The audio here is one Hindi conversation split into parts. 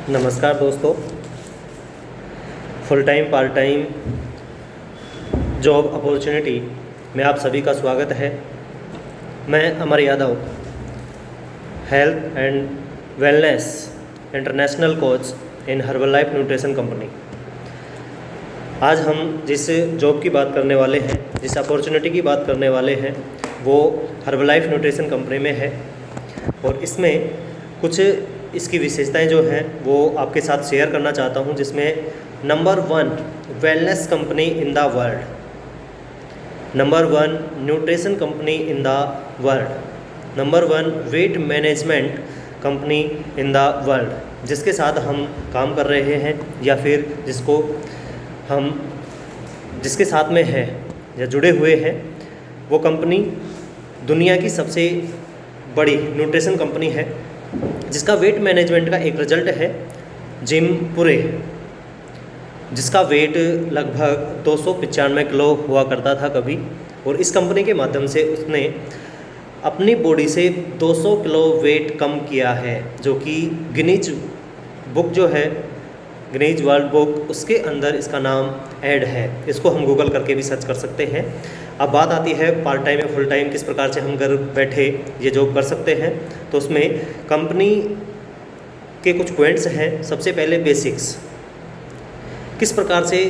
नमस्कार दोस्तों। Full time part time job opportunity में आप सभी का स्वागत है। मैं Amar Yadav, health and wellness international coach in Herbalife nutrition company. आज हम जिस जॉब की बात करने वाले हैं, जिस अपॉर्चुनिटी की बात करने वाले हैं, वो हर्बल लाइफ न्यूट्रिशन कंपनी में है और इसमें कुछ इसकी विशेषताएं जो हैं वो आपके साथ शेयर करना चाहता हूं, जिसमें number 1 wellness company in the world, number 1 nutrition company in the world, number 1 weight management company in the world, जिसके साथ हम काम कर रहे हैं या फिर जिसके साथ में है या जुड़े हुए हैं। वो कंपनी दुनिया की सबसे बड़ी न्यूट्रिशन कंपनी है, जिसका वेट मैनेजमेंट का एक रिजल्ट है जिम पुरे, जिसका वेट लगभग 295 किलो हुआ करता था कभी, और इस कंपनी के माध्यम से उसने अपनी बॉडी से 200 किलो वेट कम किया है, जो कि गिनीज बुक जो है, गिनीज वर्ल्ड बुक, उसके अंदर इसका नाम ऐड है। इसको हम गूगल करके भी सर्च कर सकते हैं। अब बात आती है पार्ट टाइम या फुल टाइम किस प्रकार से हम घर बैठे ये जॉब कर सकते हैं। तो उसमें कंपनी के कुछ पॉइंट्स हैं। सबसे पहले बेसिक्स, किस प्रकार से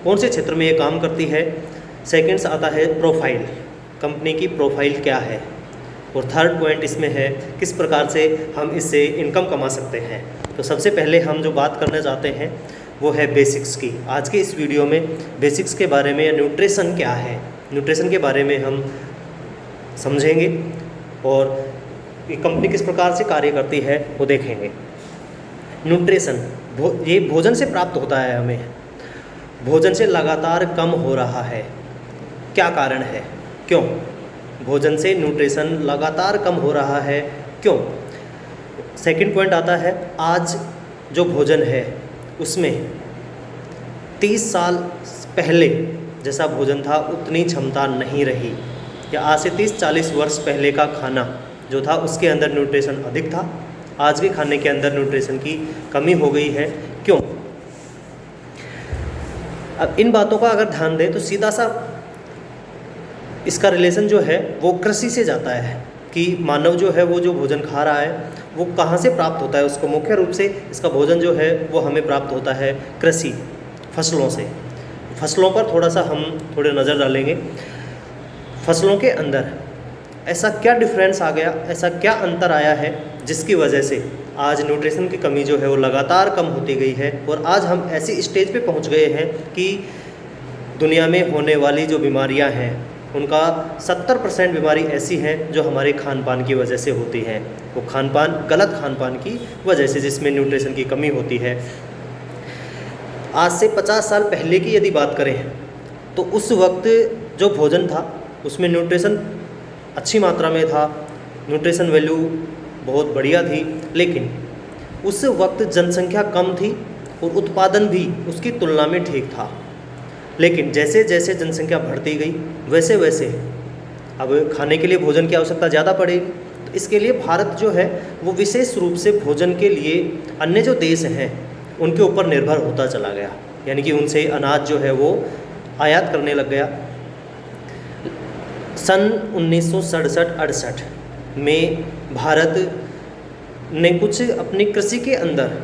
कौन से क्षेत्र में ये काम करती है। सेकंड्स आता है प्रोफाइल, कंपनी की प्रोफाइल क्या है। और थर्ड पॉइंट इसमें है किस प्रकार से हम इससे इनकम कमा सकते हैं। तो सबसे पहले हम जो बात करना चाहते हैं वो है बेसिक्स की। आज के इस वीडियो में बेसिक्स के बारे में, या न्यूट्रिशन क्या है, न्यूट्रिशन के बारे में हम समझेंगे और ये कंपनी किस प्रकार से कार्य करती है वो देखेंगे। न्यूट्रिशन ये भोजन से प्राप्त होता है हमें, भोजन से लगातार कम हो रहा है। क्या कारण है, क्यों भोजन से न्यूट्रिशन लगातार कम हो रहा है, क्यों। सेकंड पॉइंट आता है आज जो भोजन है उसमें 30 साल पहले जैसा भोजन था उतनी क्षमता नहीं रही, या आज से 30-40 वर्ष पहले का खाना जो था उसके अंदर न्यूट्रिशन अधिक था। आज के खाने के अंदर न्यूट्रिशन की कमी हो गई है, क्यों। अब इन बातों का अगर ध्यान दें तो सीधा सा इसका रिलेशन जो है वो कृषि से जाता है कि मानव जो है वो जो भोजन खा रहा है वो कहाँ से प्राप्त होता है। उसको मुख्य रूप से इसका भोजन जो है वो हमें प्राप्त होता है कृषि, फसलों से। फसलों पर थोड़ा सा हम नज़र डालेंगे। फसलों के अंदर ऐसा क्या डिफरेंस आ गया, ऐसा क्या अंतर आया है जिसकी वजह से आज न्यूट्रिशन की कमी जो है वो लगातार कम होती गई है। और आज हम ऐसी स्टेज पे पहुंच गए हैं कि दुनिया में होने वाली जो बीमारियां हैं उनका 70% बीमारी ऐसी हैं जो हमारे खान पान की वजह से होती हैं। वो गलत खान पान की वजह से, जिसमें न्यूट्रिशन की कमी होती है। आज से 50 साल पहले की यदि बात करें तो उस वक्त जो भोजन था उसमें न्यूट्रिशन अच्छी मात्रा में था, न्यूट्रिशन वैल्यू बहुत बढ़िया थी, लेकिन उस वक्त जनसंख्या कम थी और उत्पादन भी उसकी तुलना में ठीक था। लेकिन जैसे जैसे जनसंख्या बढ़ती गई वैसे वैसे अब खाने के लिए भोजन की आवश्यकता ज़्यादा पड़ेगी। तो इसके लिए भारत जो है वो विशेष रूप से भोजन के लिए अन्य जो देश हैं उनके ऊपर निर्भर होता चला गया, यानी कि उनसे अनाज जो है वो आयात करने लग गया। सन 1967-68 में भारत ने कुछ अपनी कृषि के अंदर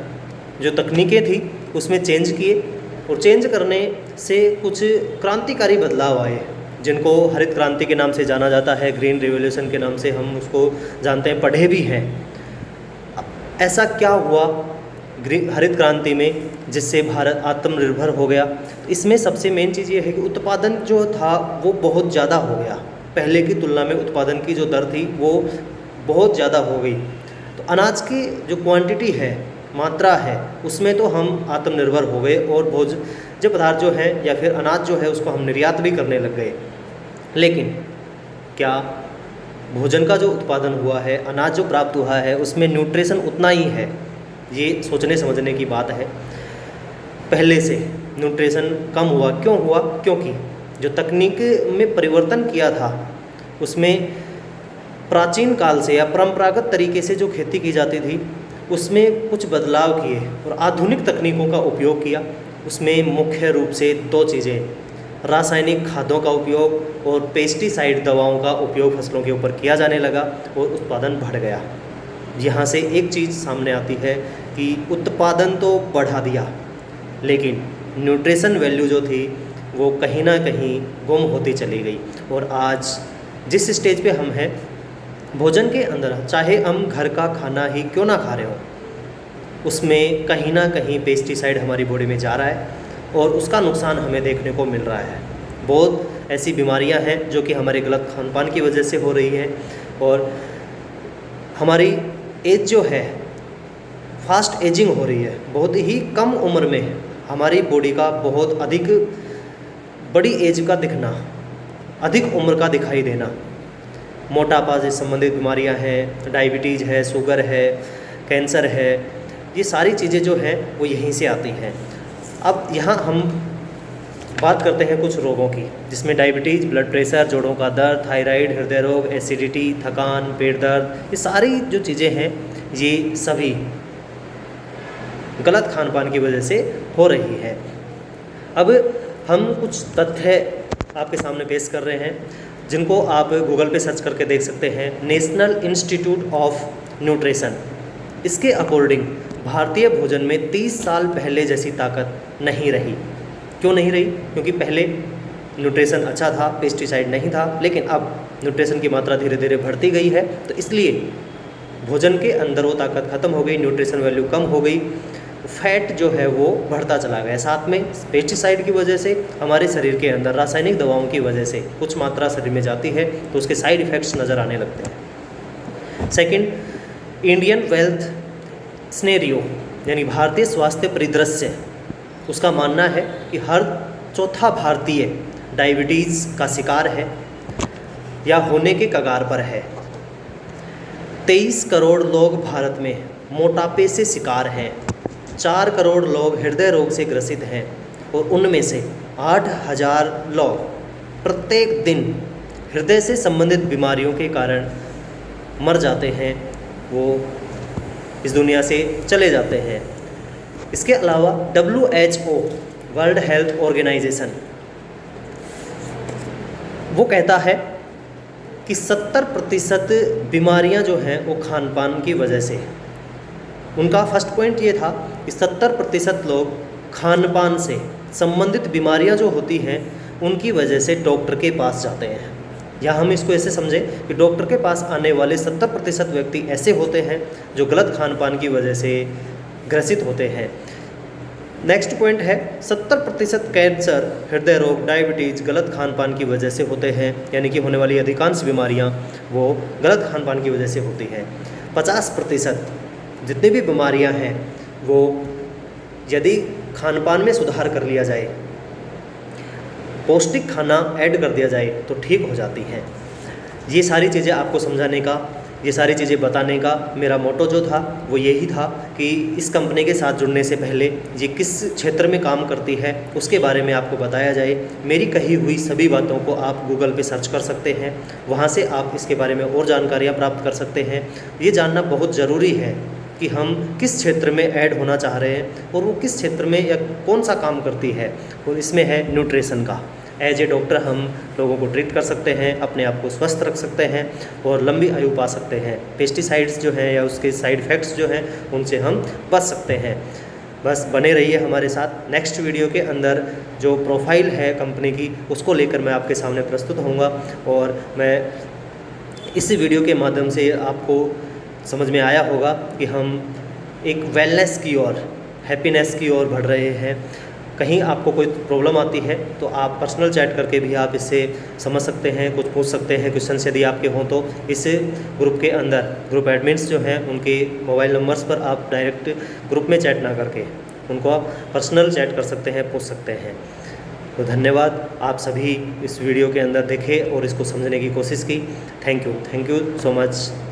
जो तकनीकें थी उसमें चेंज किए, और चेंज करने से कुछ क्रांतिकारी बदलाव आए जिनको हरित क्रांति के नाम से जाना जाता है, ग्रीन रिवॉल्यूशन के नाम से हम उसको जानते हैं, पढ़े भी हैं। ऐसा क्या हुआ हरित क्रांति में जिससे भारत आत्मनिर्भर हो गया। इसमें सबसे मेन चीज़ ये है कि उत्पादन जो था वो बहुत ज़्यादा हो गया। पहले की तुलना में उत्पादन की जो दर थी वो बहुत ज़्यादा हो गई। तो अनाज की जो क्वांटिटी है, मात्रा है, उसमें तो हम आत्मनिर्भर हो गए और भोज्य पदार्थ जो है या फिर अनाज जो है उसको हम निर्यात भी करने लग गए। लेकिन क्या भोजन का जो उत्पादन हुआ है, अनाज जो प्राप्त हुआ है, उसमें न्यूट्रिशन उतना ही है? ये सोचने समझने की बात है। पहले से न्यूट्रिशन कम हुआ, क्यों हुआ? क्योंकि जो तकनीक में परिवर्तन किया था उसमें प्राचीन काल से या परंपरागत तरीके से जो खेती की जाती थी उसमें कुछ बदलाव किए और आधुनिक तकनीकों का उपयोग किया। उसमें मुख्य रूप से दो चीज़ें, रासायनिक खादों का उपयोग और पेस्टिसाइड दवाओं का उपयोग फसलों के ऊपर किया जाने लगा और उत्पादन बढ़ गया। यहाँ से एक चीज़ सामने आती है कि उत्पादन तो बढ़ा दिया, लेकिन न्यूट्रिशन वैल्यू जो थी वो कहीं ना कहीं गुम होती चली गई। और आज जिस स्टेज पे हम हैं, भोजन के अंदर चाहे हम घर का खाना ही क्यों ना खा रहे हो, उसमें कहीं ना कहीं पेस्टिसाइड हमारी बॉडी में जा रहा है और उसका नुकसान हमें देखने को मिल रहा है। बहुत ऐसी बीमारियां हैं जो कि हमारे गलत खान पान की वजह से हो रही हैं और हमारी एज जो है फास्ट एजिंग हो रही है। बहुत ही कम उम्र में हमारी बॉडी का बहुत अधिक बड़ी एज का दिखना, अधिक उम्र का दिखाई देना, मोटापा से संबंधित बीमारियां हैं, डायबिटीज़ है, शुगर है, कैंसर है, ये सारी चीज़ें जो हैं वो यहीं से आती हैं। अब यहाँ हम बात करते हैं कुछ रोगों की, जिसमें डायबिटीज़, ब्लड प्रेशर, जोड़ों का दर्द, थायराइड, हृदय रोग, एसिडिटी, थकान, पेट दर्द, ये सारी जो चीज़ें हैं ये सभी गलत खान पान की वजह से हो रही है। अब हम कुछ तथ्य आपके सामने पेश कर रहे हैं जिनको आप गूगल पे सर्च करके देख सकते हैं। नेशनल इंस्टीट्यूट ऑफ न्यूट्रिशन, इसके अकॉर्डिंग भारतीय भोजन में 30 साल पहले जैसी ताकत नहीं रही। क्यों नहीं रही? क्योंकि पहले न्यूट्रिशन अच्छा था, पेस्टिसाइड नहीं था, लेकिन अब न्यूट्रिशन की मात्रा धीरे धीरे बढ़ती गई है, तो इसलिए भोजन के अंदर वो ताकत ख़त्म हो गई, न्यूट्रिशन वैल्यू कम हो गई, फैट जो है वो बढ़ता चला गया। साथ में पेस्टिसाइड की वजह से हमारे शरीर के अंदर रासायनिक दवाओं की वजह से कुछ मात्रा शरीर में जाती है तो उसके साइड इफ़ेक्ट्स नज़र आने लगते हैं। सेकंड, इंडियन वेल्थ स्नेरियो यानी भारतीय स्वास्थ्य परिदृश्य, उसका मानना है कि हर चौथा भारतीय डायबिटीज़ का शिकार है या होने के कगार पर है। 23 करोड़ लोग भारत में मोटापे से शिकार हैं, 4 करोड़ लोग हृदय रोग से ग्रसित हैं और उनमें से 8,000 लोग प्रत्येक दिन हृदय से संबंधित बीमारियों के कारण मर जाते हैं, वो इस दुनिया से चले जाते हैं। इसके अलावा WHO वर्ल्ड हेल्थ ऑर्गेनाइजेशन वो कहता है कि 70% बीमारियां जो हैं वो खान पान की वजह से, उनका फर्स्ट पॉइंट ये था कि 70% लोग खान पान से संबंधित बीमारियां जो होती हैं उनकी वजह से डॉक्टर के पास जाते हैं। या हम इसको ऐसे समझें कि डॉक्टर के पास आने वाले 70% व्यक्ति ऐसे होते हैं जो गलत खान पान की वजह से ग्रसित होते हैं। नेक्स्ट पॉइंट है 70% कैंसर, हृदय रोग, डायबिटीज़ गलत खान पान की वजह से होते हैं, यानी कि होने वाली अधिकांश बीमारियां वो गलत खान पान की वजह से होती हैं। 50% जितनी भी बीमारियां हैं वो यदि खान पान में सुधार कर लिया जाए, पौष्टिक खाना ऐड कर दिया जाए तो ठीक हो जाती हैं। ये सारी चीज़ें आपको समझाने का, ये सारी चीज़ें बताने का मेरा मोटो जो था वो यही था कि इस कंपनी के साथ जुड़ने से पहले ये किस क्षेत्र में काम करती है उसके बारे में आपको बताया जाए। मेरी कही हुई सभी बातों को आप गूगल पे सर्च कर सकते हैं, वहाँ से आप इसके बारे में और जानकारियाँ प्राप्त कर सकते हैं। ये जानना बहुत ज़रूरी है कि हम किस क्षेत्र में ऐड होना चाह रहे हैं और वो किस क्षेत्र में या कौन सा काम करती है, और इसमें है न्यूट्रिशन का। एज ए डॉक्टर हम लोगों को ट्रीट कर सकते हैं, अपने आप को स्वस्थ रख सकते हैं और लंबी आयु पा सकते हैं। पेस्टिसाइड्स जो हैं या उसके साइड इफ़ेक्ट्स जो हैं उनसे हम बच सकते हैं। बस बने रहिए हमारे साथ। नेक्स्ट वीडियो के अंदर जो प्रोफाइल है कंपनी की उसको लेकर मैं आपके सामने प्रस्तुत होऊंगा और मैं इस वीडियो के माध्यम से आपको समझ में आया होगा कि हम एक वेलनेस की ओर, हैप्पीनेस की ओर बढ़ रहे हैं। कहीं आपको कोई प्रॉब्लम आती है तो आप पर्सनल चैट करके भी आप इससे समझ सकते हैं, कुछ पूछ सकते हैं, क्वेश्चंस यदि आपके हों तो इस ग्रुप के अंदर ग्रुप एडमिन्स जो हैं उनके मोबाइल नंबर्स पर आप डायरेक्ट ग्रुप में चैट ना करके उनको आप पर्सनल चैट कर सकते हैं, पूछ सकते हैं। तो धन्यवाद, आप सभी इस वीडियो के अंदर देखे और इसको समझने की कोशिश की। Thank you so much.